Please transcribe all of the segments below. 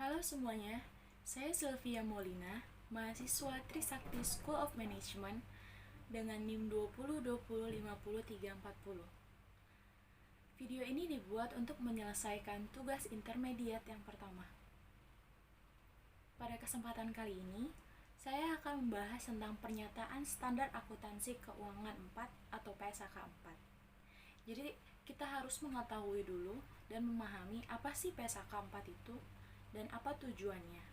Halo semuanya, saya Sylvia Molina, mahasiswa Trisakti School of Management dengan NIM 2020500340. Video ini dibuat untuk menyelesaikan tugas intermediate yang pertama. Pada kesempatan kali ini, saya akan membahas tentang pernyataan standar akuntansi keuangan 4 atau PSAK 4. Jadi, kita harus mengetahui dulu dan memahami apa sih PSAK 4 itu dan apa tujuannya.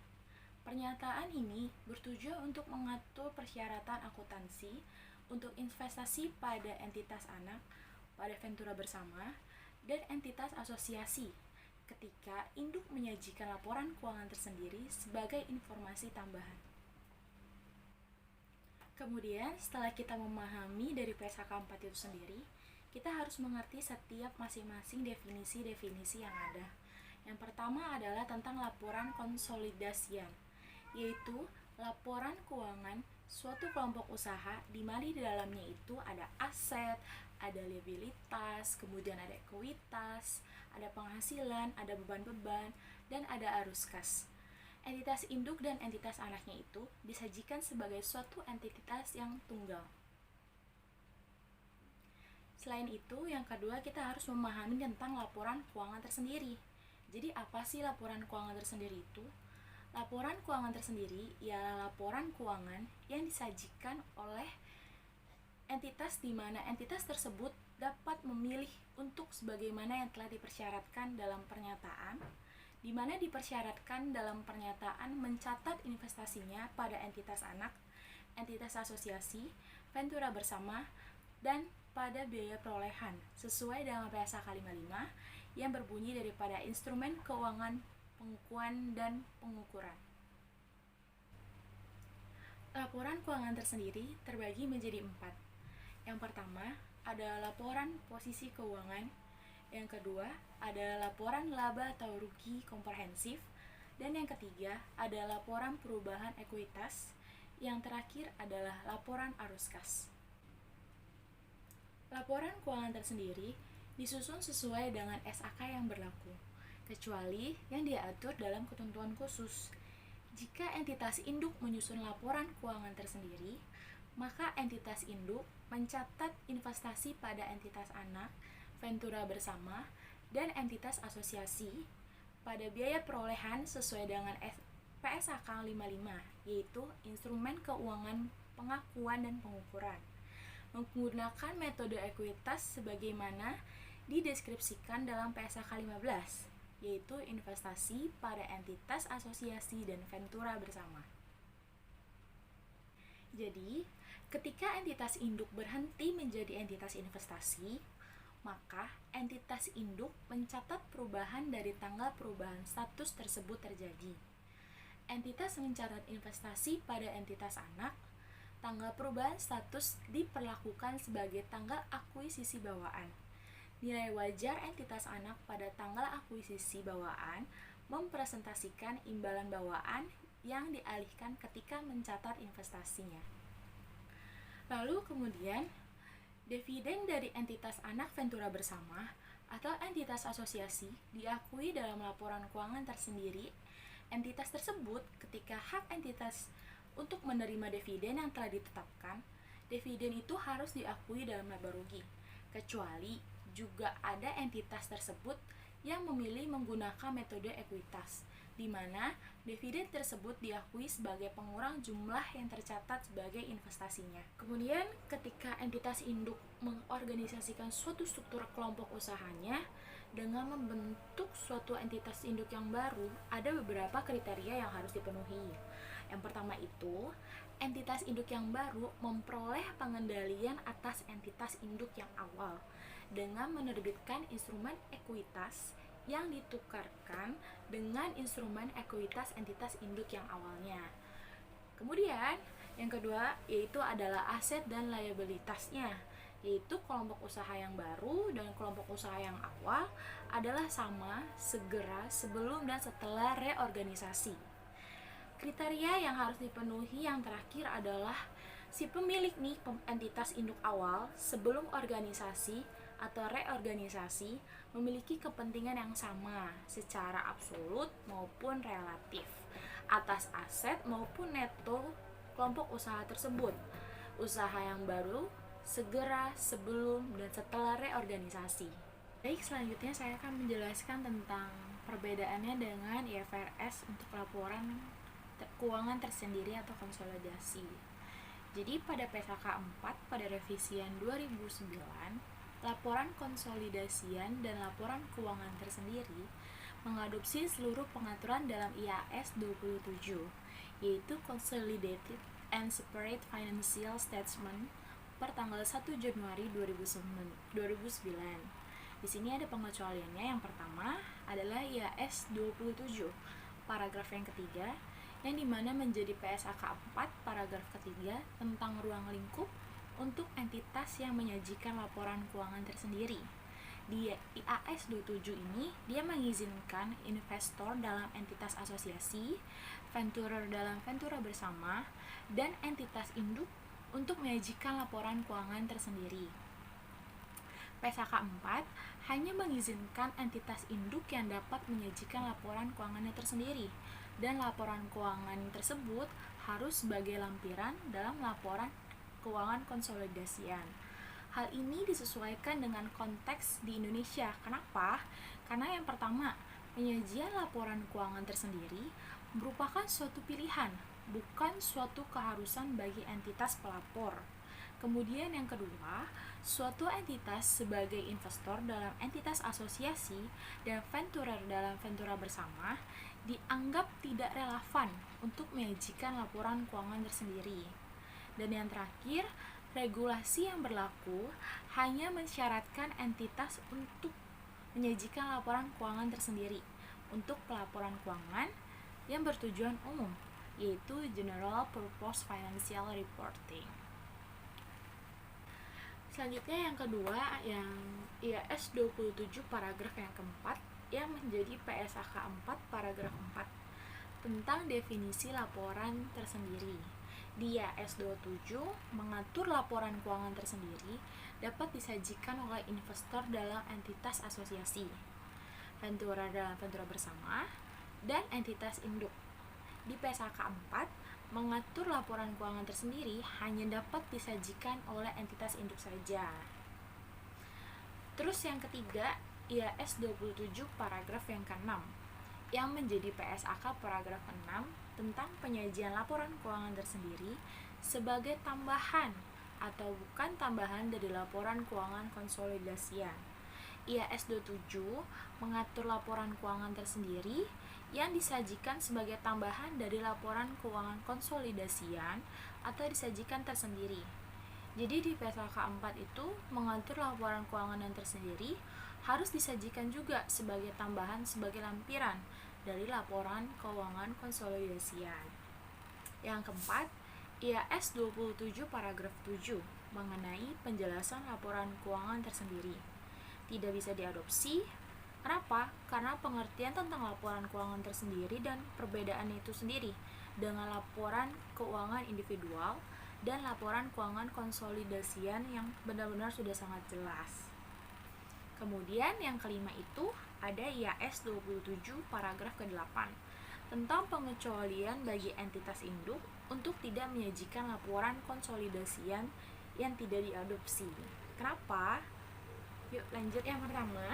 Pernyataan ini bertujuan untuk mengatur persyaratan akuntansi untuk investasi pada entitas anak, pada ventura bersama, dan entitas asosiasi ketika induk menyajikan laporan keuangan tersendiri sebagai informasi tambahan. Kemudian, setelah kita memahami dari PSAK 4 itu sendiri, kita harus mengerti setiap masing-masing definisi-definisi yang ada. Yang pertama adalah tentang laporan konsolidasian, yaitu laporan keuangan suatu kelompok usaha di mana di dalamnya itu ada aset, ada liabilitas, kemudian ada ekuitas, ada penghasilan, ada beban-beban, dan ada arus kas. Entitas induk dan entitas anaknya itu disajikan sebagai suatu entitas yang tunggal. Selain itu, yang kedua kita harus memahami tentang laporan keuangan tersendiri. Jadi apa sih laporan keuangan tersendiri itu? Laporan keuangan tersendiri ialah laporan keuangan yang disajikan oleh entitas di mana entitas tersebut dapat memilih untuk sebagaimana yang telah dipersyaratkan dalam pernyataan, di mana dipersyaratkan dalam pernyataan mencatat investasinya pada entitas anak, entitas asosiasi, ventura bersama, dan pada biaya perolehan sesuai dengan PSAK 55 yang berbunyi daripada instrumen keuangan, pengukuhan, dan pengukuran. Laporan keuangan tersendiri terbagi menjadi 4. Yang pertama adalah laporan posisi keuangan, yang kedua adalah laporan laba atau rugi komprehensif, dan yang ketiga adalah laporan perubahan ekuitas, yang terakhir adalah laporan arus kas. Laporan keuangan tersendiri disusun sesuai dengan SAK yang berlaku, kecuali yang diatur dalam ketentuan khusus. Jika entitas induk menyusun laporan keuangan tersendiri, maka entitas induk mencatat investasi pada entitas anak, ventura bersama, dan entitas asosiasi pada biaya perolehan sesuai dengan PSAK 55, yaitu instrumen keuangan, pengakuan, dan pengukuran, menggunakan metode ekuitas sebagaimana dideskripsikan dalam PSAK 15, yaitu investasi pada entitas asosiasi dan ventura bersama. Jadi, ketika entitas induk berhenti menjadi entitas investasi, maka entitas induk mencatat perubahan dari tanggal perubahan status tersebut terjadi. Entitas mencatat investasi pada entitas anak, tanggal perubahan status diperlakukan sebagai tanggal akuisisi bawaan. Nilai wajar entitas anak pada tanggal akuisisi bawaan mempresentasikan imbalan bawaan yang dialihkan ketika mencatat investasinya. Lalu kemudian, dividen dari entitas anak ventura bersama atau entitas asosiasi diakui dalam laporan keuangan tersendiri. Entitas tersebut ketika hak entitas untuk menerima dividen yang telah ditetapkan, dividen itu harus diakui dalam laba rugi, kecuali juga ada entitas tersebut yang memilih menggunakan metode ekuitas, di mana dividen tersebut diakui sebagai pengurang jumlah yang tercatat sebagai investasinya. Kemudian, ketika entitas induk mengorganisasikan suatu struktur kelompok usahanya dengan membentuk suatu entitas induk yang baru, ada beberapa kriteria yang harus dipenuhi. Yang pertama itu, entitas induk yang baru memperoleh pengendalian atas entitas induk yang awal dengan menerbitkan instrumen ekuitas yang ditukarkan dengan instrumen ekuitas entitas induk yang awalnya. Kemudian, yang kedua yaitu adalah aset dan liabilitasnya, yaitu kelompok usaha yang baru dan kelompok usaha yang awal adalah sama segera sebelum dan setelah reorganisasi. Kriteria yang harus dipenuhi yang terakhir adalah si pemilik entitas induk awal sebelum organisasi atau reorganisasi memiliki kepentingan yang sama secara absolut maupun relatif atas aset maupun neto kelompok usaha tersebut. Usaha yang baru segera, sebelum, dan setelah reorganisasi. Baik, selanjutnya saya akan menjelaskan tentang perbedaannya dengan IFRS untuk laporan keuangan tersendiri atau konsolidasi. Jadi pada PSAK 4 pada revisian 2009, laporan konsolidasian dan laporan keuangan tersendiri mengadopsi seluruh pengaturan dalam IAS 27, yaitu Consolidated and Separate Financial Statement per tanggal 1 Januari 2009. Di sini ada pengecualiannya. Yang pertama adalah IAS 27, paragraf yang ketiga, yang dimana menjadi PSAK 4 paragraf ketiga tentang ruang lingkup untuk entitas yang menyajikan laporan keuangan tersendiri. Di IAS 27 ini, dia mengizinkan investor dalam entitas asosiasi, venturer dalam ventura bersama, dan entitas induk untuk menyajikan laporan keuangan tersendiri. PSAK 4 hanya mengizinkan entitas induk yang dapat menyajikan laporan keuangannya tersendiri, dan laporan keuangan tersebut harus sebagai lampiran dalam laporan keuangan konsolidasian. Hal ini disesuaikan dengan konteks di Indonesia. Kenapa? Karena yang pertama, penyajian laporan keuangan tersendiri merupakan suatu pilihan, bukan suatu keharusan bagi entitas pelapor. Kemudian yang kedua, suatu entitas sebagai investor dalam entitas asosiasi dan venturer dalam ventura bersama dianggap tidak relevan untuk menyajikan laporan keuangan tersendiri. Dan yang terakhir, regulasi yang berlaku hanya mensyaratkan entitas untuk menyajikan laporan keuangan tersendiri untuk pelaporan keuangan yang bertujuan umum, yaitu General Purpose Financial Reporting. Selanjutnya yang kedua, yang IAS 27 paragraf yang keempat, yang menjadi PSAK 4 paragraf 4 tentang definisi laporan tersendiri. Di IAS 27 mengatur laporan keuangan tersendiri dapat disajikan oleh investor dalam entitas asosiasi, ventura dalam ventura bersama, dan entitas induk. Di PSAK 4 mengatur laporan keuangan tersendiri hanya dapat disajikan oleh entitas induk saja. Terus yang ketiga, IAS 27 paragraf yang ke-6 yang menjadi PSAK paragraf 6 tentang penyajian laporan keuangan tersendiri sebagai tambahan atau bukan tambahan dari laporan keuangan konsolidasian. IAS 27 mengatur laporan keuangan tersendiri yang disajikan sebagai tambahan dari laporan keuangan konsolidasian atau disajikan tersendiri. Jadi di PSAK 4 itu mengatur laporan keuangan yang tersendiri harus disajikan juga sebagai tambahan sebagai lampiran dari laporan keuangan konsolidasian. Yang keempat, IAS 27 paragraf 7 mengenai penjelasan laporan keuangan tersendiri tidak bisa diadopsi. Kenapa? Karena pengertian tentang laporan keuangan tersendiri dan perbedaannya itu sendiri dengan laporan keuangan individual dan laporan keuangan konsolidasian yang benar-benar sudah sangat jelas. Kemudian yang kelima itu ada IAS 27 paragraf ke-8 tentang pengecualian bagi entitas induk untuk tidak menyajikan laporan konsolidasian yang tidak diadopsi. Kenapa? Yuk lanjut. Yang pertama,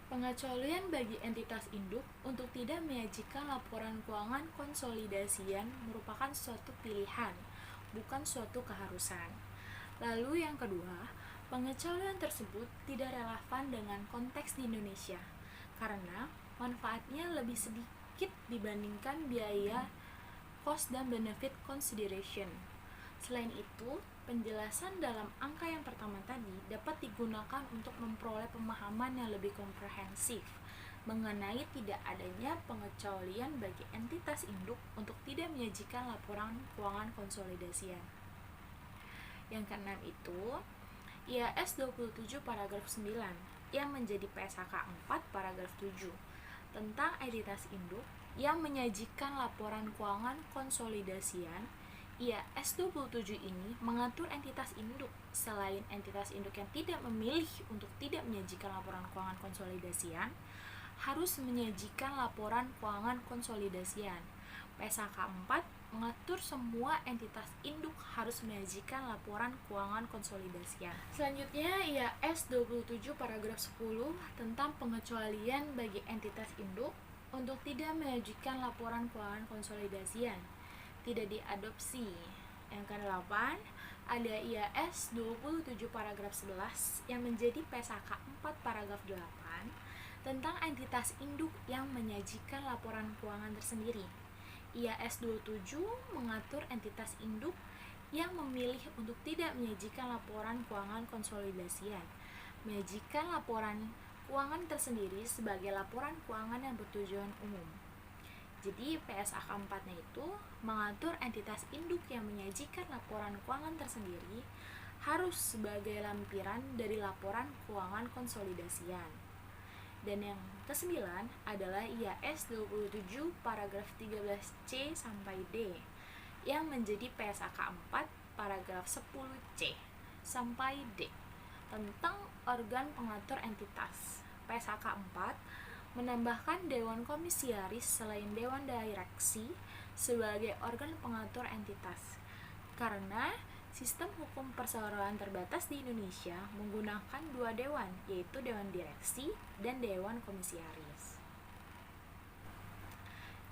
pengecualian bagi entitas induk untuk tidak menyajikan laporan keuangan konsolidasian merupakan suatu pilihan, bukan suatu keharusan. Lalu yang kedua, pengecualian tersebut tidak relevan dengan konteks di Indonesia karena manfaatnya lebih sedikit dibandingkan biaya cost dan benefit consideration. Selain itu, penjelasan dalam angka yang pertama tadi dapat digunakan untuk memperoleh pemahaman yang lebih komprehensif mengenai tidak adanya pengecualian bagi entitas induk untuk tidak menyajikan laporan keuangan konsolidasian. Yang keenam itu IAS 27 paragraf 9 yang menjadi PSAK 4 paragraf 7 tentang entitas induk yang menyajikan laporan keuangan konsolidasian IAS 27 ini mengatur entitas induk. Selain entitas induk yang tidak memilih untuk tidak menyajikan laporan keuangan konsolidasian, harus menyajikan laporan keuangan konsolidasian. PSAK 4 mengatur semua entitas induk harus menyajikan laporan keuangan konsolidasian. Selanjutnya, IAS 27 paragraf 10 tentang pengecualian bagi entitas induk untuk tidak menyajikan laporan keuangan konsolidasian tidak diadopsi. Yang ke-8 ada IAS 27 paragraf 11 yang menjadi PSAK 4 paragraf 8 tentang entitas induk yang menyajikan laporan keuangan tersendiri. IAS 27 mengatur entitas induk yang memilih untuk tidak menyajikan laporan keuangan konsolidasian, menyajikan laporan keuangan tersendiri sebagai laporan keuangan yang bertujuan umum. Jadi PSAK 4-nya itu mengatur entitas induk yang menyajikan laporan keuangan tersendiri harus sebagai lampiran dari laporan keuangan konsolidasian. Dan yang ke-9 adalah IAS 27 paragraf 13C sampai D yang menjadi PSAK 4 paragraf 10C sampai D tentang organ pengatur entitas. PSAK 4 menambahkan Dewan Komisaris selain Dewan Direksi sebagai organ pengatur entitas. Karena sistem hukum perseroan terbatas di Indonesia menggunakan 2 dewan, yaitu Dewan Direksi dan Dewan Komisaris.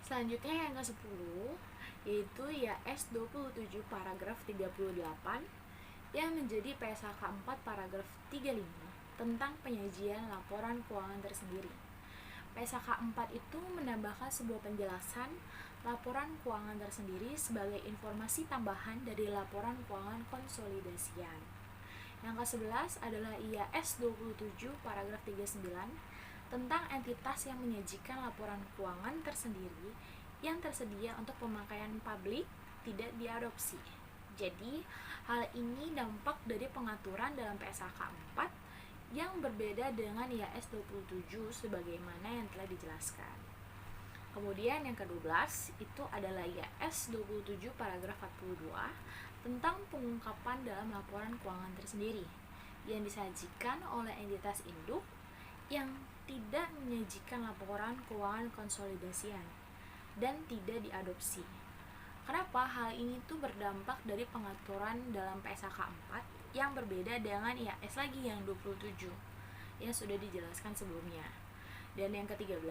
Selanjutnya yang ke-10 yaitu IAS 27 paragraf 38 yang menjadi PSAK 4 paragraf 35 tentang penyajian laporan keuangan tersendiri. PSAK 4 itu menambahkan sebuah penjelasan laporan keuangan tersendiri sebagai informasi tambahan dari laporan keuangan konsolidasian. Yang ke-11 adalah IAS 27 paragraf 39 tentang entitas yang menyajikan laporan keuangan tersendiri yang tersedia untuk pemakaian publik tidak diadopsi. Jadi, hal ini dampak dari pengaturan dalam PSAK 4 yang berbeda dengan IAS 27 sebagaimana yang telah dijelaskan. Kemudian yang ke-12 itu adalah IAS 27 paragraf 42 tentang pengungkapan dalam laporan keuangan tersendiri yang disajikan oleh entitas induk yang tidak menyajikan laporan keuangan konsolidasian dan tidak diadopsi. Kenapa hal ini tuh berdampak dari pengaturan dalam PSAK 4 yang berbeda dengan IAS lagi yang 27 yang sudah dijelaskan sebelumnya. Dan yang ke-13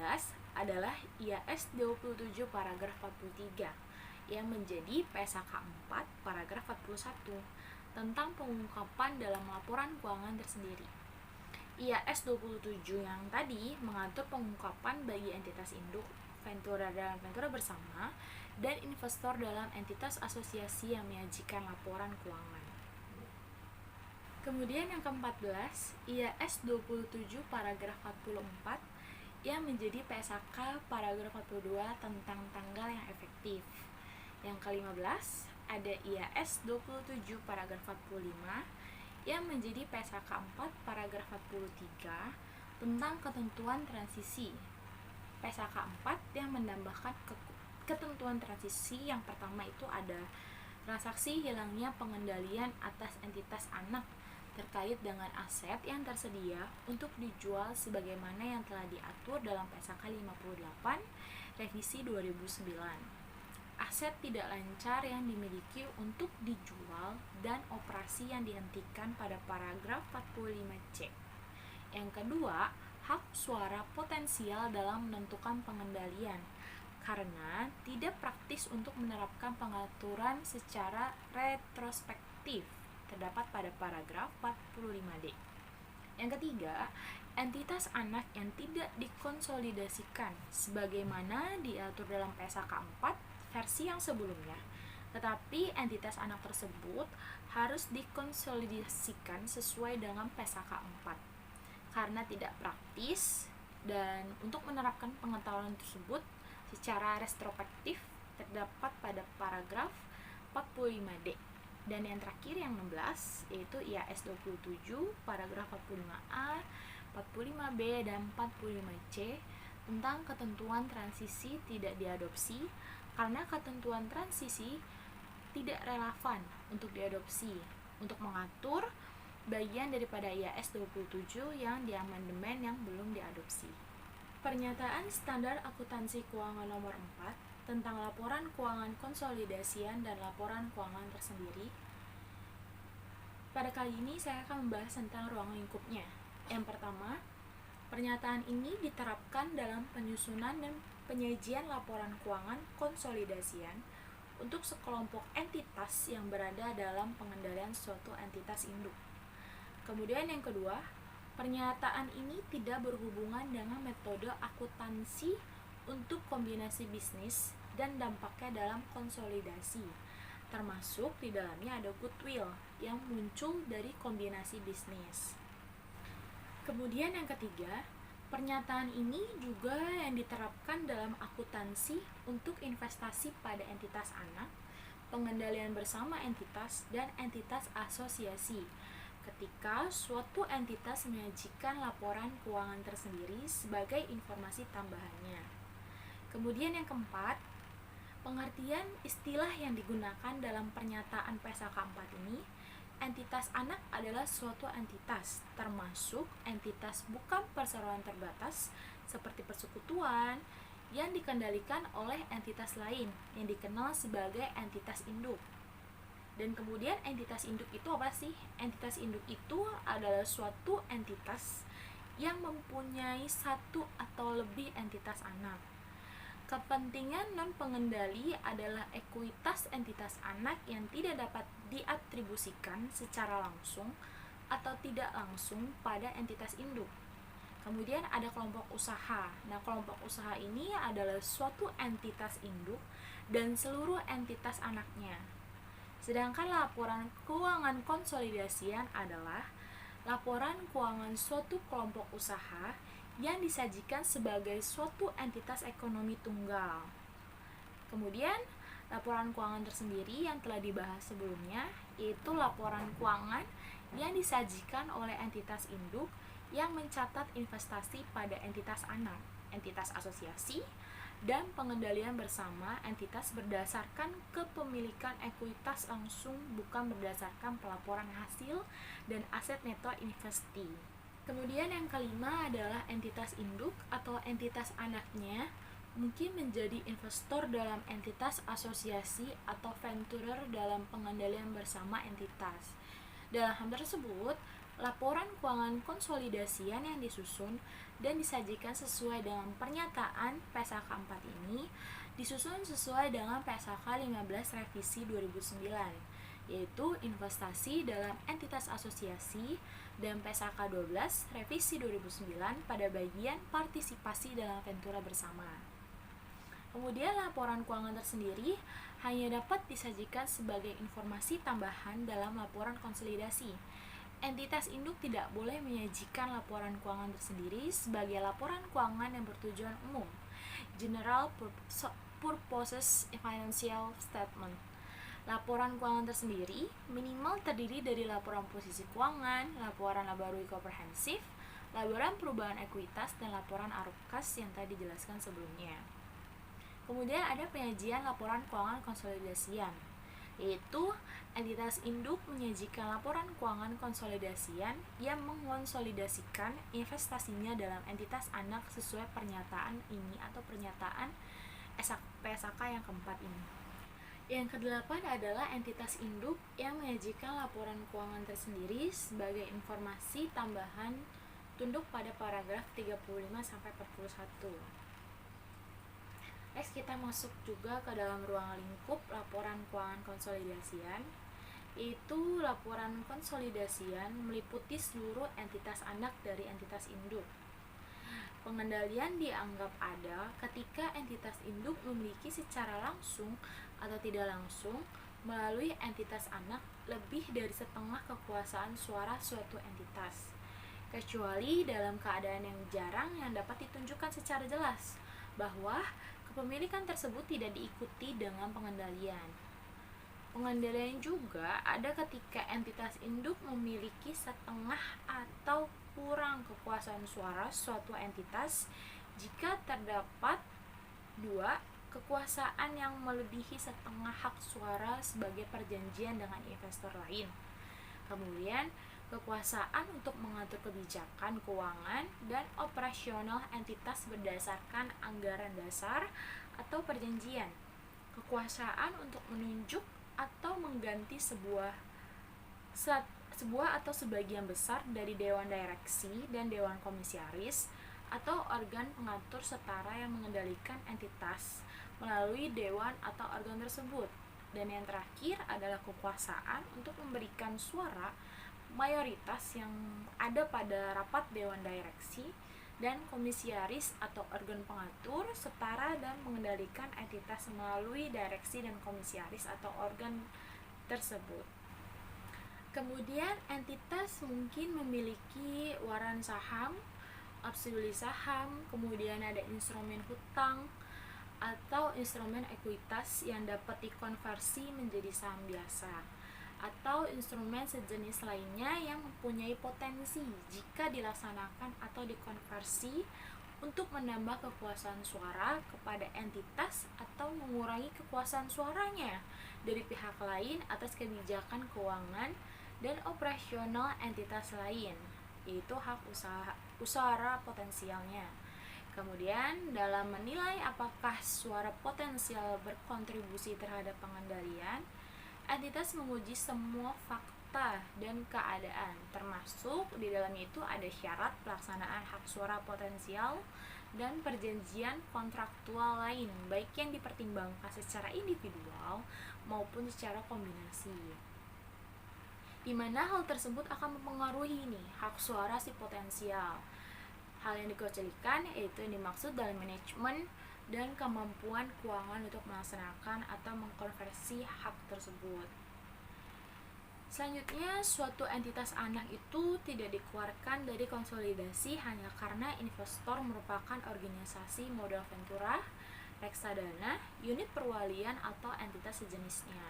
adalah IAS 27 paragraf 43 yang menjadi PSAK 4 paragraf 41 tentang pengungkapan dalam laporan keuangan tersendiri. IAS 27 yang tadi mengatur pengungkapan bagi entitas induk, ventura dalam ventura bersama, dan investor dalam entitas asosiasi yang menyajikan laporan keuangan. Kemudian yang ke-14, IAS 27 paragraf 44 yang menjadi PSAK paragraf 42 tentang tanggal yang efektif. Yang ke-15 ada IAS 27 paragraf 45 yang menjadi PSAK 4 paragraf 43 tentang ketentuan transisi. PSAK 4 yang menambahkan ketentuan transisi yang pertama itu ada transaksi hilangnya pengendalian atas entitas anak terkait dengan aset yang tersedia untuk dijual sebagaimana yang telah diatur dalam PSAK 58 revisi 2009. Aset tidak lancar yang dimiliki untuk dijual dan operasi yang dihentikan pada paragraf 45C. Yang kedua, hak suara potensial dalam menentukan pengendalian karena tidak praktis untuk menerapkan pengaturan secara retrospektif terdapat pada paragraf 45D. Yang ketiga, entitas anak yang tidak dikonsolidasikan sebagaimana diatur dalam PSAK 4 versi yang sebelumnya, tetapi entitas anak tersebut harus dikonsolidasikan sesuai dengan PSAK 4 karena tidak praktis dan untuk menerapkan pengetahuan tersebut secara retrospektif terdapat pada paragraf 45D. Dan yang terakhir yang 16 yaitu IAS 27 paragraf 45A, 45B dan 45C tentang ketentuan transisi tidak diadopsi karena ketentuan transisi tidak relevan untuk diadopsi untuk mengatur bagian daripada IAS 27 yang diamandemen yang belum diadopsi. Pernyataan Standar Akuntansi Keuangan Nomor 4 tentang laporan keuangan konsolidasian dan laporan keuangan tersendiri. Pada kali ini saya akan membahas tentang ruang lingkupnya. Yang pertama, pernyataan ini diterapkan dalam penyusunan dan penyajian laporan keuangan konsolidasian untuk sekelompok entitas yang berada dalam pengendalian suatu entitas induk. Kemudian yang kedua, pernyataan ini tidak berhubungan dengan metode akuntansi untuk kombinasi bisnis dan dampaknya dalam konsolidasi, termasuk di dalamnya ada goodwill yang muncul dari kombinasi bisnis. Kemudian yang ketiga, pernyataan ini juga yang diterapkan dalam akuntansi untuk investasi pada entitas anak, pengendalian bersama entitas, dan entitas asosiasi. Ketika suatu entitas menyajikan laporan keuangan tersendiri sebagai informasi tambahannya. Kemudian yang keempat, pengertian istilah yang digunakan dalam pernyataan PSAK 4 ini, entitas anak adalah suatu entitas, termasuk entitas bukan perseroan terbatas seperti persekutuan yang dikendalikan oleh entitas lain yang dikenal sebagai entitas induk. Dan kemudian entitas induk itu apa sih? Entitas induk itu adalah suatu entitas yang mempunyai satu atau lebih entitas anak. Kepentingan non-pengendali adalah ekuitas entitas anak yang tidak dapat diatribusikan secara langsung atau tidak langsung pada entitas induk. Kemudian ada kelompok usaha. Nah, kelompok usaha ini adalah suatu entitas induk dan seluruh entitas anaknya. Sedangkan laporan keuangan konsolidasian adalah laporan keuangan suatu kelompok usaha yang disajikan sebagai suatu entitas ekonomi tunggal. Kemudian, laporan keuangan tersendiri yang telah dibahas sebelumnya, yaitu laporan keuangan yang disajikan oleh entitas induk yang mencatat investasi pada entitas anak, entitas asosiasi, dan pengendalian bersama entitas berdasarkan kepemilikan ekuitas langsung bukan berdasarkan pelaporan hasil dan aset neto investasi. Kemudian yang kelima adalah entitas induk atau entitas anaknya mungkin menjadi investor dalam entitas asosiasi atau venturer dalam pengendalian bersama entitas. Dalam hal tersebut, laporan keuangan konsolidasian yang disusun dan disajikan sesuai dengan pernyataan PSAK 4 ini disusun sesuai dengan PSAK 15 revisi 2009, yaitu investasi dalam entitas asosiasi, dan PSAK 12 revisi 2009 pada bagian partisipasi dalam ventura bersama. Kemudian laporan keuangan tersendiri hanya dapat disajikan sebagai informasi tambahan dalam laporan konsolidasi. Entitas induk tidak boleh menyajikan laporan keuangan tersendiri sebagai laporan keuangan yang bertujuan umum, General Purposes Financial Statement. Laporan keuangan tersendiri minimal terdiri dari laporan posisi keuangan, laporan laba rugi komprehensif, laporan perubahan ekuitas, dan laporan arus yang tadi dijelaskan sebelumnya. Kemudian ada penyajian laporan keuangan konsolidasian, yaitu entitas induk menyajikan laporan keuangan konsolidasian yang mengonsolidasikan investasinya dalam entitas anak sesuai pernyataan ini atau pernyataan PSAK yang keempat ini. Yang kedelapan adalah entitas induk yang menyajikan laporan keuangan tersendiri sebagai informasi tambahan tunduk pada paragraf 35-41. Next, kita masuk juga ke dalam ruang lingkup laporan keuangan konsolidasian, yaitu laporan konsolidasian meliputi seluruh entitas anak dari entitas induk. Pengendalian dianggap ada ketika entitas induk memiliki secara langsung atau tidak langsung melalui entitas anak lebih dari setengah kekuasaan suara suatu entitas, kecuali dalam keadaan yang jarang yang dapat ditunjukkan secara jelas bahwa kepemilikan tersebut tidak diikuti dengan pengendalian. Pengendalian juga ada ketika entitas induk memiliki setengah atau kurang kekuasaan suara suatu entitas jika terdapat 2 kekuasaan yang melebihi setengah hak suara sebagai perjanjian dengan investor lain. Kemudian, kekuasaan untuk mengatur kebijakan keuangan dan operasional entitas berdasarkan anggaran dasar atau perjanjian. Kekuasaan untuk menunjuk atau mengganti sebuah atau sebagian besar dari dewan direksi dan dewan komisaris atau organ pengatur setara yang mengendalikan entitas melalui dewan atau organ tersebut. Dan yang terakhir adalah kekuasaan untuk memberikan suara mayoritas yang ada pada rapat dewan direksi dan komisaris atau organ pengatur setara dan mengendalikan entitas melalui direksi dan komisaris atau organ tersebut. Kemudian entitas mungkin memiliki waran saham, opsiuli saham, kemudian ada instrumen hutang atau instrumen ekuitas yang dapat dikonversi menjadi saham biasa, atau instrumen sejenis lainnya yang mempunyai potensi jika dilaksanakan atau dikonversi untuk menambah kekuasaan suara kepada entitas atau mengurangi kekuasaan suaranya dari pihak lain atas kebijakan keuangan dan operasional entitas lain, yaitu hak suara potensialnya. Kemudian, dalam menilai apakah suara potensial berkontribusi terhadap pengendalian, entitas menguji semua fakta dan keadaan, termasuk di dalamnya itu ada syarat pelaksanaan hak suara potensial dan perjanjian kontraktual lain, baik yang dipertimbangkan secara individual maupun secara kombinasi, di mana hal tersebut akan mempengaruhi hak suara si potensial. Hal yang dikecualikan yaitu yang dimaksud dalam manajemen dan kemampuan keuangan untuk melaksanakan atau mengkonversi hak tersebut. Selanjutnya, suatu entitas anak itu tidak dikeluarkan dari konsolidasi hanya karena investor merupakan organisasi modal ventura, reksadana, unit perwalian, atau entitas sejenisnya.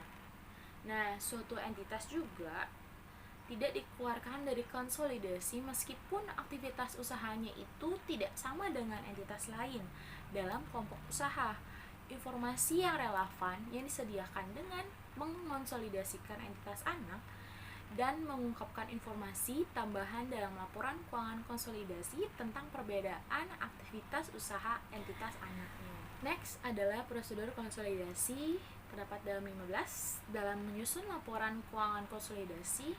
Nah, suatu entitas juga tidak dikeluarkan dari konsolidasi meskipun aktivitas usahanya itu tidak sama dengan entitas lain dalam kelompok usaha. Informasi yang relevan yang disediakan dengan mengonsolidasikan entitas anak dan mengungkapkan informasi tambahan dalam laporan keuangan konsolidasi tentang perbedaan aktivitas usaha entitas anaknya. Next adalah prosedur konsolidasi terdapat dalam 15. Dalam menyusun laporan keuangan konsolidasi,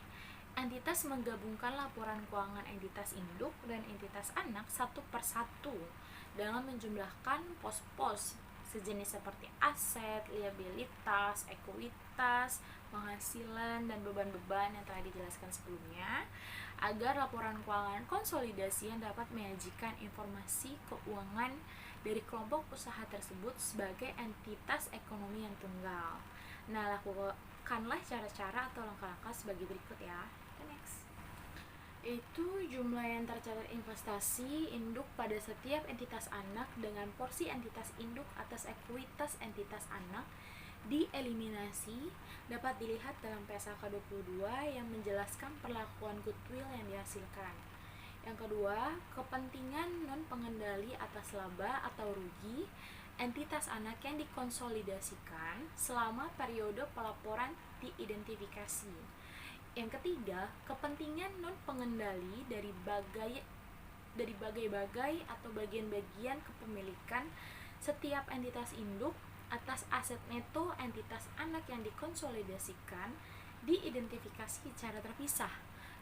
entitas menggabungkan laporan keuangan entitas induk dan entitas anak satu per satu dalam menjumlahkan pos-pos sejenis seperti aset, liabilitas, ekuitas, penghasilan, dan beban-beban yang telah dijelaskan sebelumnya, agar laporan keuangan konsolidasi yang dapat menyajikan informasi keuangan dari kelompok usaha tersebut sebagai entitas ekonomi yang tunggal. Nah, lakukanlah cara-cara atau langkah-langkah sebagai berikut ya. Next, itu jumlah yang tercatat investasi induk pada setiap entitas anak dengan porsi entitas induk atas ekuitas entitas anak dieliminasi dapat dilihat dalam PSAK 22 yang menjelaskan perlakuan goodwill yang dihasilkan. Yang kedua, kepentingan non-pengendali atas laba atau rugi entitas anak yang dikonsolidasikan selama periode pelaporan diidentifikasi. Yang ketiga, kepentingan non-pengendali dari bagai-bagai atau bagian-bagian kepemilikan setiap entitas induk atas aset neto entitas anak yang dikonsolidasikan diidentifikasi secara terpisah.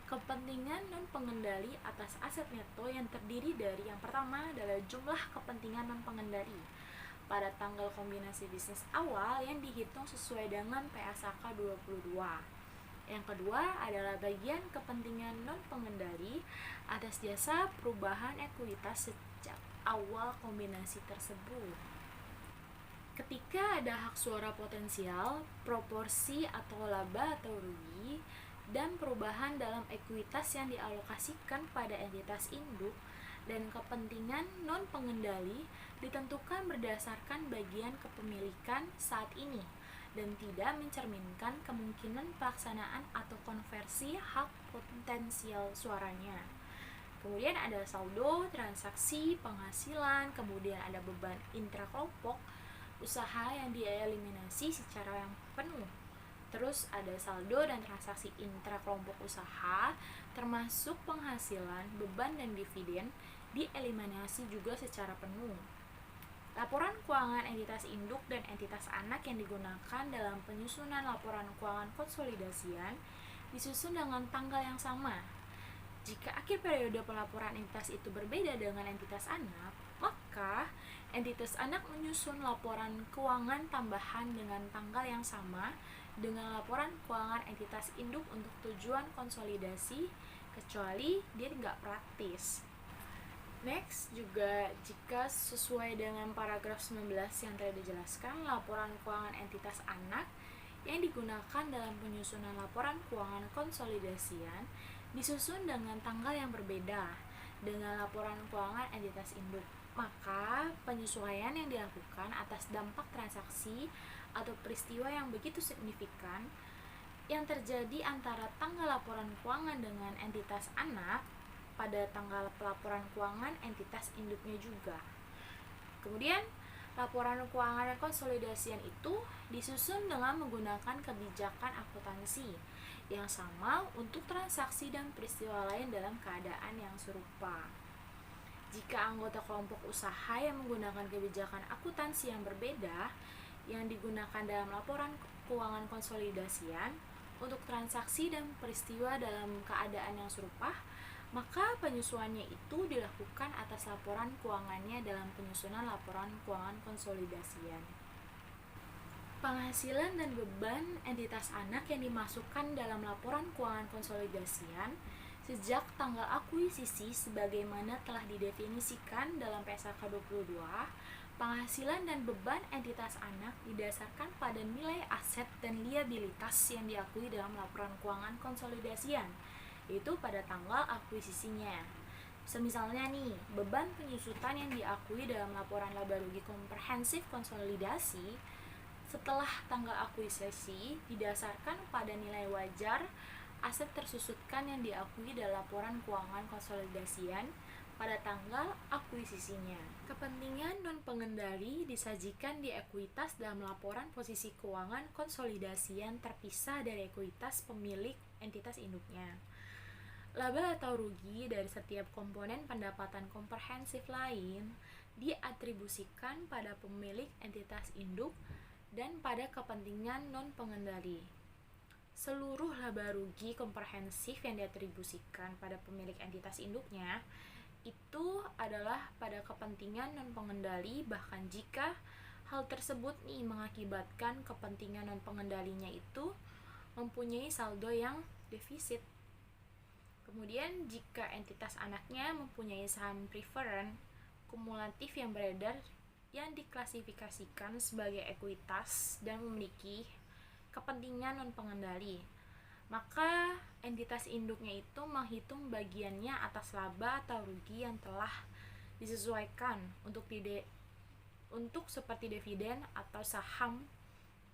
Kepentingan non-pengendali atas aset neto yang terdiri dari yang pertama adalah jumlah kepentingan non-pengendali pada tanggal kombinasi bisnis awal yang dihitung sesuai dengan PSAK 22. Yang kedua adalah bagian kepentingan non-pengendali atas jasa perubahan ekuitas sejak awal kombinasi tersebut. Ketika ada hak suara potensial, proporsi atau laba atau rugi, dan perubahan dalam ekuitas yang dialokasikan pada entitas induk dan kepentingan non-pengendali ditentukan berdasarkan bagian kepemilikan saat ini dan tidak mencerminkan kemungkinan pelaksanaan atau konversi hak potensial suaranya. Kemudian ada saldo, transaksi, penghasilan, kemudian ada beban intrakelompok, usaha yang dieliminasi secara yang penuh. Terus ada saldo dan transaksi intra kelompok usaha, termasuk penghasilan, beban, dan dividen, dieliminasi juga secara penuh. Laporan keuangan entitas induk dan entitas anak yang digunakan dalam penyusunan laporan keuangan konsolidasian disusun dengan tanggal yang sama. Jika akhir periode pelaporan entitas itu berbeda dengan entitas anak, maka entitas anak menyusun laporan keuangan tambahan dengan tanggal yang sama dengan laporan keuangan entitas induk untuk tujuan konsolidasi, kecuali dia nggak praktis. Next, juga jika sesuai dengan paragraf 19 yang tadi dijelaskan, laporan keuangan entitas anak yang digunakan dalam penyusunan laporan keuangan konsolidasian disusun dengan tanggal yang berbeda dengan laporan keuangan entitas induk. Maka penyesuaian yang dilakukan atas dampak transaksi atau peristiwa yang begitu signifikan yang terjadi antara tanggal laporan keuangan dengan entitas anak pada tanggal pelaporan keuangan entitas induknya juga. Kemudian, laporan keuangan konsolidasian itu disusun dengan menggunakan kebijakan akuntansi yang sama untuk transaksi dan peristiwa lain dalam keadaan yang serupa. Jika anggota kelompok usaha yang menggunakan kebijakan akuntansi yang berbeda yang digunakan dalam laporan keuangan konsolidasian untuk transaksi dan peristiwa dalam keadaan yang serupa, maka penyesuaiannya itu dilakukan atas laporan keuangannya dalam penyusunan laporan keuangan konsolidasian. Penghasilan dan beban entitas anak yang dimasukkan dalam laporan keuangan konsolidasian sejak tanggal akuisisi sebagaimana telah didefinisikan dalam PSAK 22, penghasilan dan beban entitas anak didasarkan pada nilai aset dan liabilitas yang diakui dalam laporan keuangan konsolidasian, yaitu pada tanggal akuisisinya. Semisalnya nih, beban penyusutan yang diakui dalam laporan laba rugi komprehensif konsolidasi setelah tanggal akuisisi didasarkan pada nilai wajar aset tersusutkan yang diakui dalam laporan keuangan konsolidasian pada tanggal akuisisinya. Kepentingan non-pengendali disajikan di ekuitas dalam laporan posisi keuangan konsolidasian terpisah dari ekuitas pemilik entitas induknya. Laba atau rugi dari setiap komponen pendapatan komprehensif lain diatribusikan pada pemilik entitas induk dan pada kepentingan non-pengendali. Seluruh laba rugi komprehensif yang diatribusikan pada pemilik entitas induknya itu adalah pada kepentingan non-pengendali, bahkan jika hal tersebut nih mengakibatkan kepentingan non-pengendalinya itu mempunyai saldo yang defisit. Kemudian jika entitas anaknya mempunyai saham preferen kumulatif yang beredar yang diklasifikasikan sebagai ekuitas dan memiliki kepentingan non-pengendali, maka entitas induknya itu menghitung bagiannya atas laba atau rugi yang telah disesuaikan untuk seperti dividen atau saham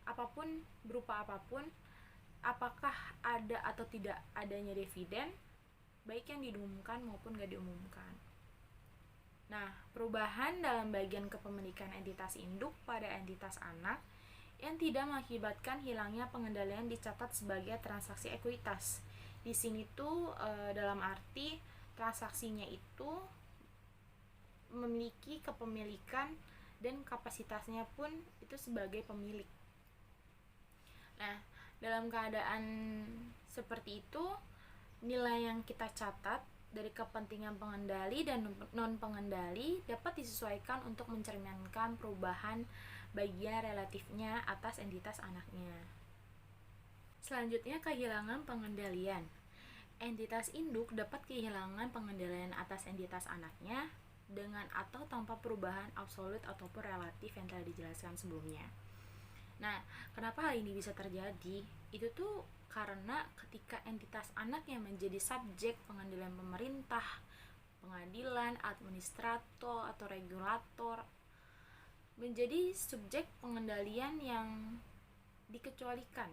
apapun berupa apapun, apakah ada atau tidak adanya dividen, baik yang diumumkan maupun gak diumumkan. Nah, perubahan dalam bagian kepemilikan entitas induk pada entitas anak yang tidak mengakibatkan hilangnya pengendalian dicatat sebagai transaksi ekuitas. Di sini tuh dalam arti transaksinya itu memiliki kepemilikan dan kapasitasnya pun itu sebagai pemilik. Nah, dalam keadaan seperti itu, nilai yang kita catat dari kepentingan pengendali dan non-pengendali dapat disesuaikan untuk mencerminkan perubahan bagian relatifnya atas entitas anaknya. Selanjutnya, kehilangan pengendalian. Entitas induk dapat kehilangan pengendalian atas entitas anaknya dengan atau tanpa perubahan absolut ataupun relatif yang telah dijelaskan sebelumnya. Nah, kenapa hal ini bisa terjadi? Itu tuh karena ketika entitas anak yang menjadi subjek pengendalian pemerintah, pengadilan, administrator, atau regulator menjadi subjek pengendalian yang dikecualikan.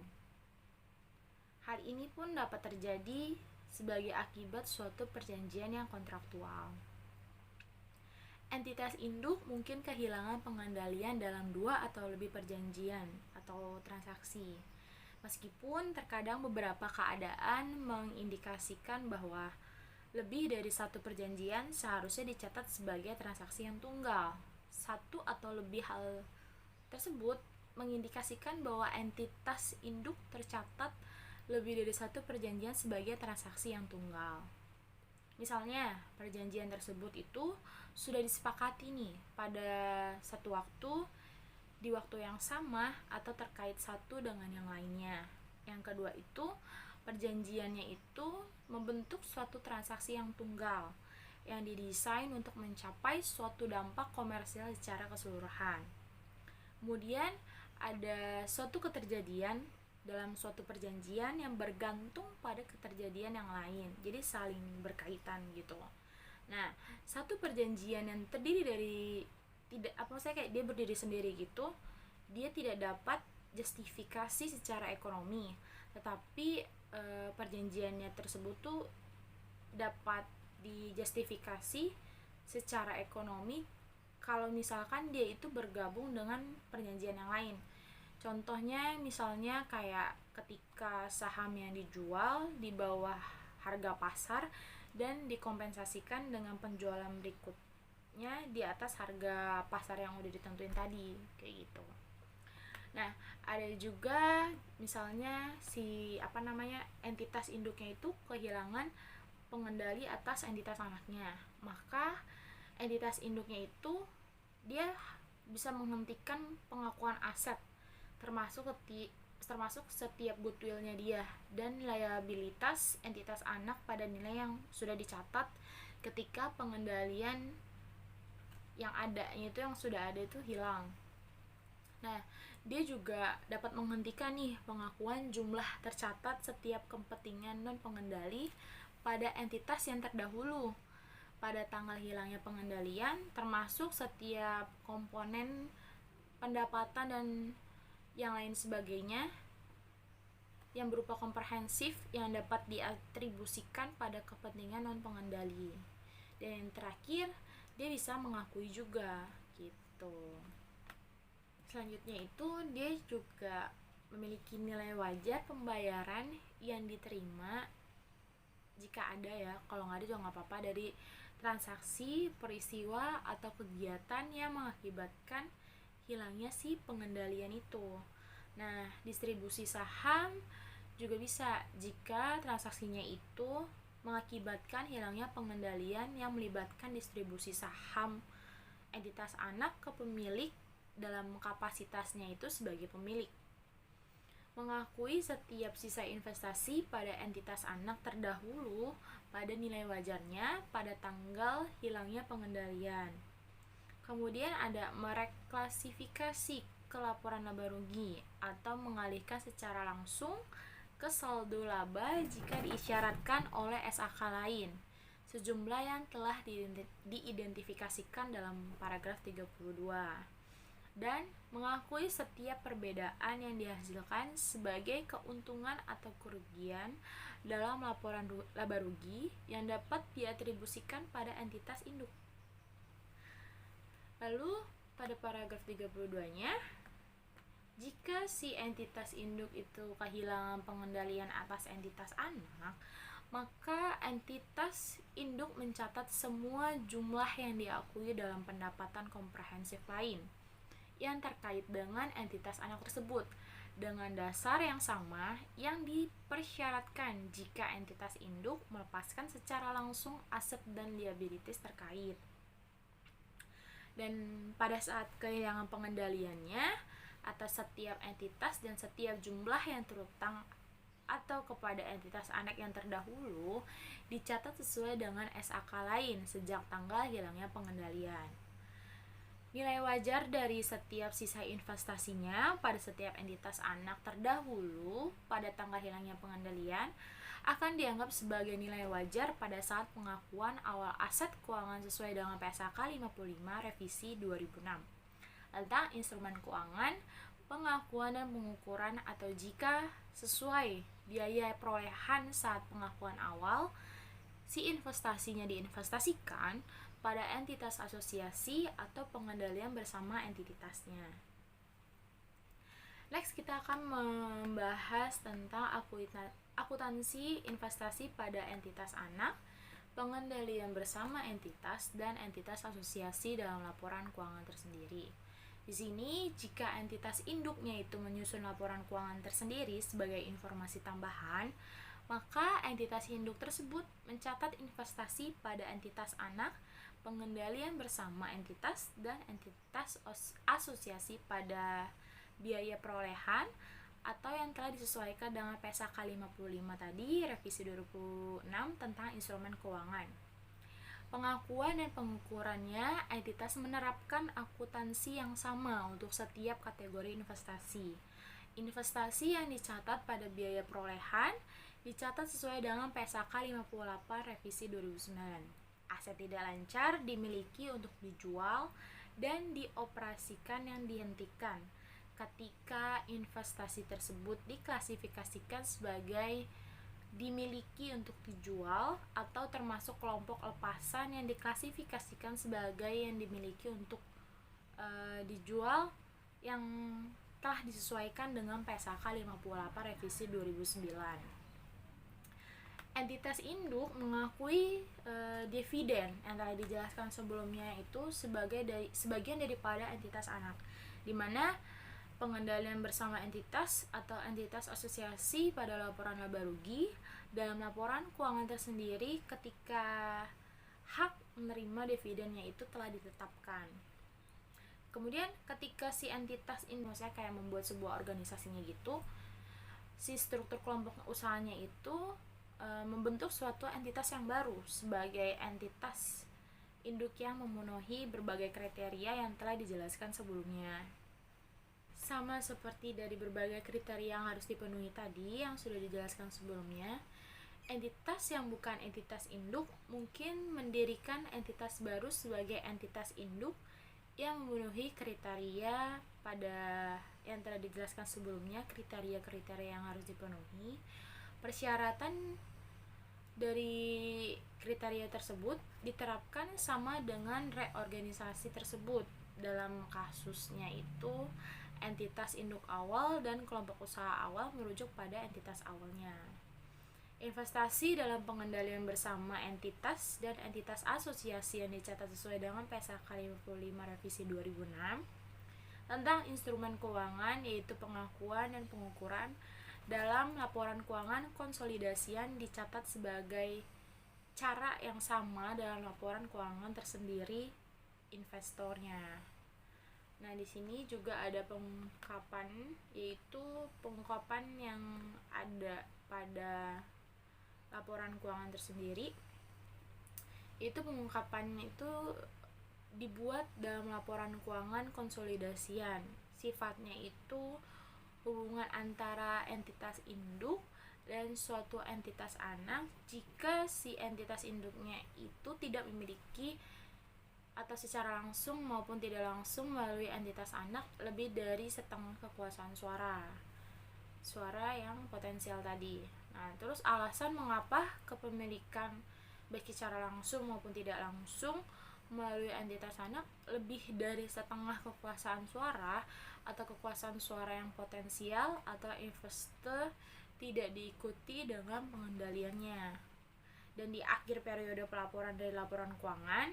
Hal ini pun dapat terjadi sebagai akibat suatu perjanjian yang kontraktual. entitas induk mungkin kehilangan pengendalian dalam 2 atau lebih perjanjian atau transaksi. Meskipun terkadang beberapa keadaan mengindikasikan bahwa lebih dari satu perjanjian seharusnya dicatat sebagai transaksi yang tunggal. Satu atau lebih hal tersebut mengindikasikan bahwa entitas induk tercatat lebih dari satu perjanjian sebagai transaksi yang tunggal. Misalnya, perjanjian tersebut itu sudah disepakati nih pada satu waktu, di waktu yang sama, atau terkait satu dengan yang lainnya. Yang kedua itu, perjanjiannya itu membentuk suatu transaksi yang tunggal, yang didesain untuk mencapai suatu dampak komersial secara keseluruhan. Kemudian, ada suatu keterjadian dalam suatu perjanjian yang bergantung pada keterjadian yang lain, jadi saling berkaitan gitu. Nah, satu perjanjian yang terdiri dari dia berdiri sendiri gitu, dia tidak dapat justifikasi secara ekonomi, tetapi perjanjiannya tersebut tuh dapat dijustifikasi secara ekonomi kalau misalkan dia itu bergabung dengan perjanjian yang lain. Contohnya misalnya kayak ketika saham yang dijual di bawah harga pasar dan dikompensasikan dengan penjualan berikutnya di atas harga pasar yang udah ditentuin tadi, kayak gitu. Nah, ada juga misalnya entitas induknya itu kehilangan pengendali atas entitas anaknya. Maka entitas induknya itu dia bisa menghentikan pengakuan aset termasuk setiap goodwillnya dia dan liabilitas entitas anak pada nilai yang sudah dicatat ketika pengendalian yang sudah ada itu hilang. Nah, dia juga dapat menghentikan nih pengakuan jumlah tercatat setiap kepentingan non pengendali pada entitas yang terdahulu pada tanggal hilangnya pengendalian, termasuk setiap komponen pendapatan dan yang lain sebagainya yang berupa komprehensif yang dapat diatribusikan pada kepentingan non pengendali. Dan yang terakhir, dia bisa mengakui juga gitu. Selanjutnya itu dia juga memiliki nilai wajar pembayaran yang diterima jika ada ya, kalau nggak ada juga nggak apa-apa, dari transaksi, peristiwa, atau kegiatan yang mengakibatkan hilangnya si pengendalian itu. Nah, distribusi saham juga bisa jika transaksinya itu mengakibatkan hilangnya pengendalian yang melibatkan distribusi saham entitas anak ke pemilik dalam kapasitasnya itu sebagai pemilik. Mengakui setiap sisa investasi pada entitas anak terdahulu pada nilai wajarnya pada tanggal hilangnya pengendalian. Kemudian ada mereklasifikasi ke laporan laba rugi atau mengalihkan secara langsung ke saldo laba jika diisyaratkan oleh SAK lain sejumlah yang telah diidentifikasikan dalam paragraf 32, dan mengakui setiap perbedaan yang dihasilkan sebagai keuntungan atau kerugian dalam laporan laba rugi yang dapat diatribusikan pada entitas induk. Lalu pada paragraf 32-nya, jika si entitas induk itu kehilangan pengendalian atas entitas anak, maka entitas induk mencatat semua jumlah yang diakui dalam pendapatan komprehensif lain yang terkait dengan entitas anak tersebut dengan dasar yang sama yang dipersyaratkan jika entitas induk melepaskan secara langsung aset dan liabilities terkait. Dan pada saat kehilangan pengendaliannya atas setiap entitas dan setiap jumlah yang terutang atau kepada entitas anak yang terdahulu dicatat sesuai dengan SAK lain sejak tanggal hilangnya pengendalian. Nilai wajar dari setiap sisa investasinya pada setiap entitas anak terdahulu pada tanggal hilangnya pengendalian akan dianggap sebagai nilai wajar pada saat pengakuan awal aset keuangan sesuai dengan PSAK 55 revisi 2006 tentang instrumen keuangan, pengakuan dan pengukuran, atau jika sesuai biaya perolehan saat pengakuan awal si investasinya diinvestasikan, pada entitas asosiasi atau pengendalian bersama entitasnya. Next, kita akan membahas tentang akuntansi investasi pada entitas anak, pengendalian bersama entitas, dan entitas asosiasi dalam laporan keuangan tersendiri. Di sini, jika entitas induknya itu menyusun laporan keuangan tersendiri sebagai informasi tambahan, maka entitas induk tersebut mencatat investasi pada entitas anak, pengendalian bersama entitas, dan entitas asosiasi pada biaya perolehan atau yang telah disesuaikan dengan PSAK 55 tadi, revisi 2006 tentang instrumen keuangan. Pengakuan dan pengukurannya, entitas menerapkan akuntansi yang sama untuk setiap kategori investasi. Investasi yang dicatat pada biaya perolehan dicatat sesuai dengan PSAK 58 revisi 2009. Aset tidak lancar dimiliki untuk dijual dan dioperasikan yang dihentikan ketika investasi tersebut diklasifikasikan sebagai dimiliki untuk dijual atau termasuk kelompok lepasan yang diklasifikasikan sebagai yang dimiliki untuk dijual yang telah disesuaikan dengan PSAK 58 revisi 2009. Entitas induk mengakui dividen yang telah dijelaskan sebelumnya itu sebagian daripada entitas anak, di mana pengendalian bersama entitas atau entitas asosiasi pada laporan laba rugi dalam laporan keuangan tersendiri ketika hak menerima dividennya itu telah ditetapkan. Kemudian ketika si entitas ini, maksudnya kayak membuat sebuah organisasinya gitu, si struktur kelompok usahanya itu membentuk suatu entitas yang baru sebagai entitas induk yang memenuhi berbagai kriteria yang telah dijelaskan sebelumnya. Sama seperti dari berbagai kriteria yang harus dipenuhi tadi yang sudah dijelaskan sebelumnya, entitas yang bukan entitas induk mungkin mendirikan entitas baru sebagai entitas induk yang memenuhi kriteria pada yang telah dijelaskan sebelumnya, kriteria-kriteria yang harus dipenuhi. Persyaratan dari kriteria tersebut diterapkan sama dengan reorganisasi tersebut. Dalam kasusnya itu entitas induk awal dan kelompok usaha awal merujuk pada entitas awalnya. Investasi dalam pengendalian bersama entitas dan entitas asosiasi yang dicatat sesuai dengan PSAK 55 revisi 2006 tentang instrumen keuangan, yaitu pengakuan dan pengukuran dalam laporan keuangan konsolidasian dicatat sebagai cara yang sama dalam laporan keuangan tersendiri investornya. Nah, di sini juga ada pengungkapan, yaitu pengungkapan yang ada pada laporan keuangan tersendiri. Itu pengungkapannya itu dibuat dalam laporan keuangan konsolidasian. Sifatnya itu hubungan antara entitas induk dan suatu entitas anak jika si entitas induknya itu tidak memiliki atau secara langsung maupun tidak langsung melalui entitas anak lebih dari setengah kekuasaan suara yang potensial tadi. Nah, terus alasan mengapa kepemilikan baik secara langsung maupun tidak langsung melalui entitas anak lebih dari setengah kekuasaan suara atau kekuasaan suara yang potensial atau investor tidak diikuti dengan pengendaliannya. Dan di akhir periode pelaporan dari laporan keuangan,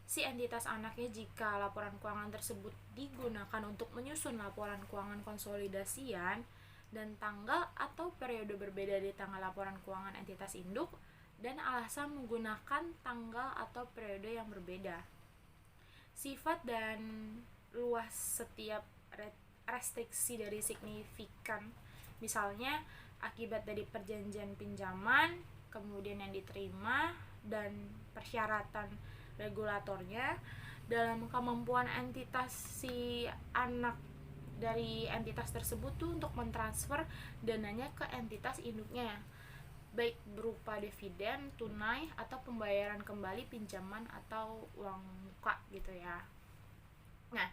si entitas anaknya jika laporan keuangan tersebut digunakan untuk menyusun laporan keuangan konsolidasian dan tanggal atau periode berbeda di tanggal laporan keuangan entitas induk dan alasan menggunakan tanggal atau periode yang berbeda. Sifat dan luas setiap restriksi dari signifikan, misalnya akibat dari perjanjian pinjaman, kemudian yang diterima, dan persyaratan regulatornya dalam kemampuan entitas si anak dari entitas tersebut tuh untuk mentransfer dananya ke entitas induknya, baik berupa dividen, tunai, atau pembayaran kembali pinjaman atau uang muka gitu ya. Nah,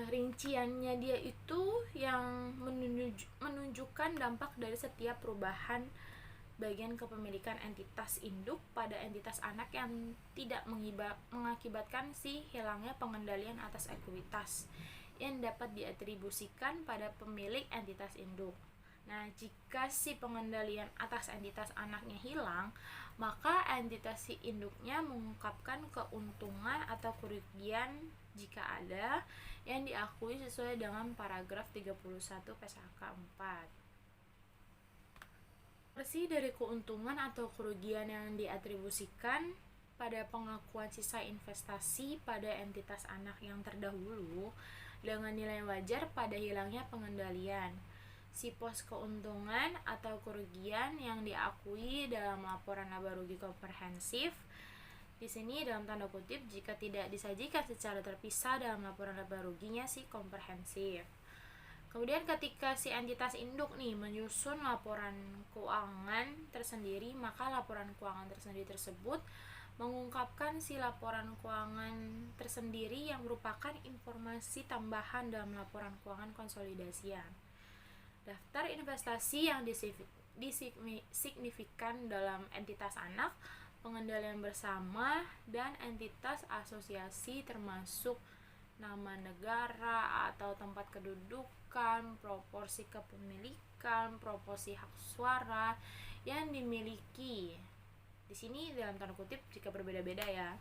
rinciannya dia itu yang menunjukkan dampak dari setiap perubahan bagian kepemilikan entitas induk pada entitas anak yang tidak mengakibatkan si hilangnya pengendalian atas ekuitas yang dapat diatribusikan pada pemilik entitas induk. Nah, jika si pengendalian atas entitas anaknya hilang, maka entitas si induknya mengungkapkan keuntungan atau kerugian jika ada yang diakui sesuai dengan paragraf 31 PSAK 4. Versi dari keuntungan atau kerugian yang diatribusikan pada pengakuan sisa investasi pada entitas anak yang terdahulu dengan nilai wajar pada hilangnya pengendalian. Si pos keuntungan atau kerugian yang diakui dalam laporan laba rugi komprehensif di sini dalam tanda kutip jika tidak disajikan secara terpisah dalam laporan laba ruginya si komprehensif. Kemudian ketika si entitas induk nih menyusun laporan keuangan tersendiri, maka laporan keuangan tersendiri tersebut mengungkapkan si laporan keuangan tersendiri yang merupakan informasi tambahan dalam laporan keuangan konsolidasian. Daftar investasi yang disignifikan dalam entitas anak, pengendalian bersama, dan entitas asosiasi termasuk nama negara atau tempat kedudukan, proporsi kepemilikan, proporsi hak suara yang dimiliki. Di sini dalam tanda kutip jika berbeda-beda ya.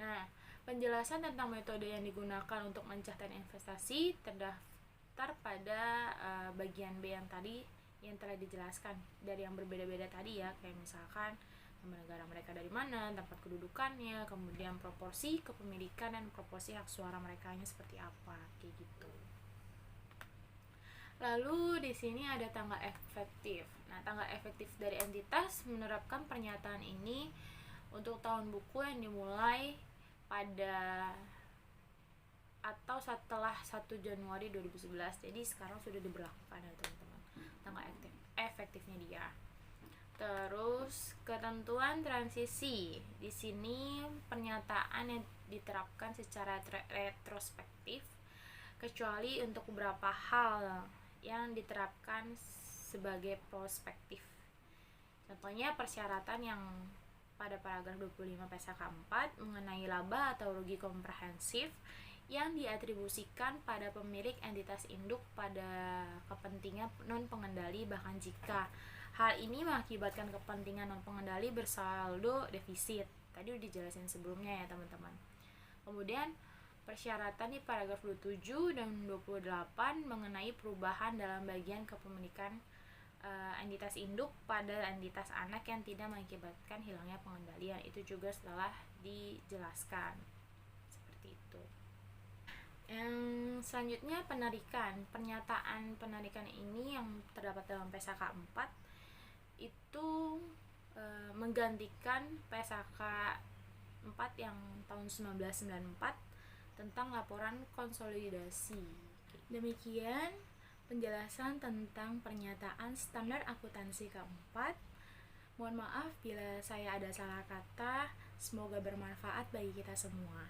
Nah, penjelasan tentang metode yang digunakan untuk mencatat investasi terdaftar pada bagian B yang tadi yang telah dijelaskan dari yang berbeda-beda tadi ya, kayak misalkan nama negara mereka dari mana, tempat kedudukannya, kemudian proporsi kepemilikan dan proporsi hak suara mereka seperti apa, kayak gitu. Lalu di sini ada tanggal efektif. Nah, tanggal efektif dari entitas menerapkan pernyataan ini untuk tahun buku yang dimulai pada atau setelah 1 Januari 2011. Jadi sekarang sudah diberlakukan ya teman-teman. Tanggal efektifnya dia. Terus ketentuan transisi. Di sini pernyataan yang diterapkan secara retrospektif kecuali untuk beberapa hal yang diterapkan sebagai prospektif. Contohnya persyaratan yang pada paragraf 25 PSAK 4 mengenai laba atau rugi komprehensif yang diatribusikan pada pemilik entitas induk pada kepentingan non pengendali bahkan jika hal ini mengakibatkan kepentingan non pengendali bersaldo defisit. Tadi udah dijelasin sebelumnya ya teman-teman. Kemudian persyaratan di paragraf 27 dan 28 mengenai perubahan dalam bagian kepemilikan entitas induk pada entitas anak yang tidak mengakibatkan hilangnya pengendalian. Itu juga setelah dijelaskan. Seperti itu. Yang selanjutnya penarikan. Pernyataan penarikan ini yang terdapat dalam PSAK 4 itu menggantikan PSAK 4 yang tahun 1994 tentang laporan konsolidasi. Demikian penjelasan tentang pernyataan standar akuntansi keempat. Mohon maaf bila saya ada salah kata. Semoga bermanfaat bagi kita semua.